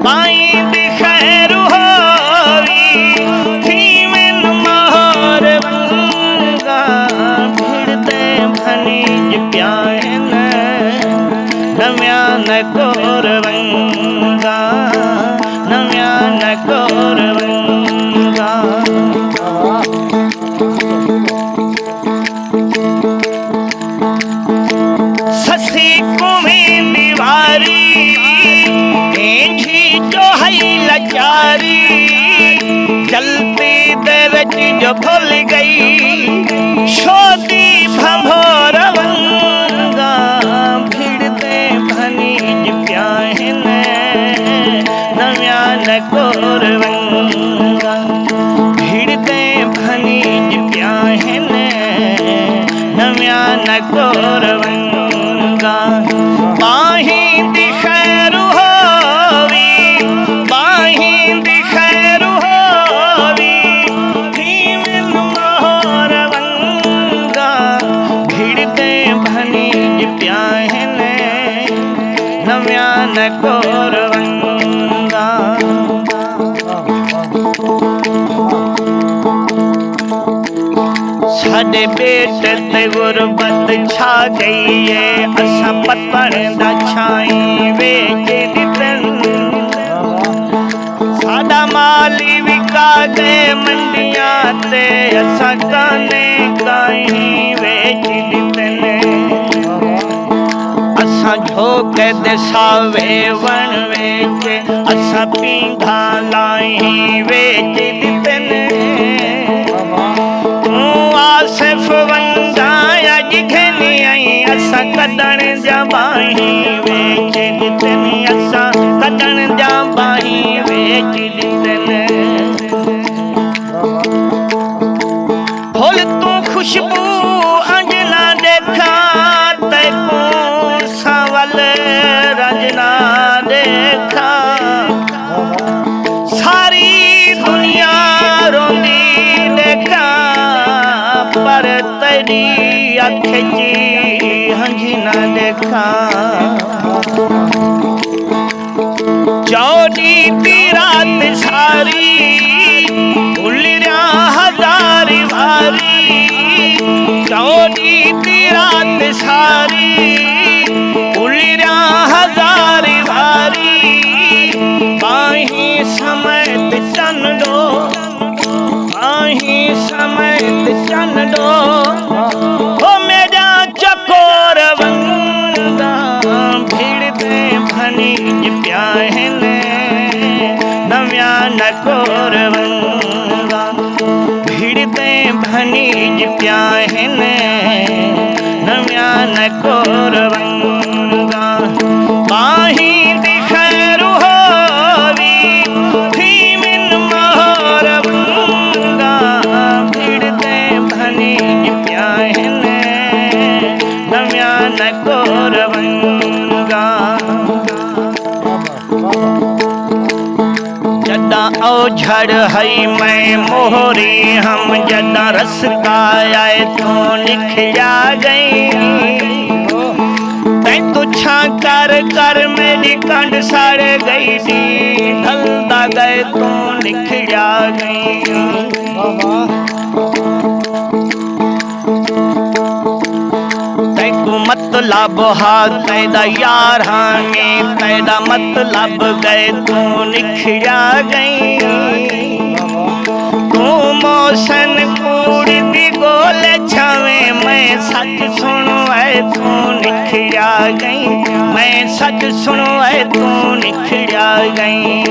by the खैर होवी थी मन मोहर वंगा भिड़ते भनीज प्यायन नव्या न कोर वंगा नव्या न कोर वंगा ससी कुमें दीवारी एंझी जो है लाचारी जलती दरज जो भूल गई शोदी भंभोर वंगा भिड़ते भनीज प्याहन नव्या न कोर वंगा भिड़ते भनीज प्याहन नव्या न कोर वंगा बाही दी खैर होवी बाही दी खैर होवी थी मन मोहर वंगा भिड़ते भनीज प्याहन नव्या न कोर वंगा साडे पेट ते गुरबत छा गई है असा पतण दा छाई वेच दितन साडा माली विका गए मंडियां ते असा काने काई वेच दितन असा झोक दे सावे वन वेच असा पींघा लाई वेच दितन आसिफ वंदा अज घनी आई असा कदण जा बाही वेच दितन असा कदण जा बाही वेच दितन फुल तू खुशबू अंजना देखा तैको सवल रंजना देखा सारी दुनिया रोंदी देखा पर तेरी अख जी हंजी न देखा चौड़ी दी रात सारी उलरिया हजार भारी चौड़ी दी रात सारी उलरिया हजार भारी बाही समेत चन दो बाही समेत चन दो ओ मेरा चकोर वंगा भिड़ते भनीज प्याहन नव्या न कोर वंगा भिड़ते भनीज प्याहन नव्या न कोर वंगा बाही दी खैर होवी थी मन मोहर वंगा भिड़ते भनीज प्याहन नव्या न कोर वंगा जदा ओझड़ हई मैं मोहरी हम जदा रस का आए तो निखिया गई तै तुछा कर कर मेरी कंड सड़ गई दी ढलदा गए तो निखिया गई तैको मतलब हा तैदा यार हाने तैदा मतलब गए तू निखिया गई तू मोशन कूड़ी दी गोले छावे मैं सच सुनो है तू निखिया गई मैं सच सुनो है तू निखिया गई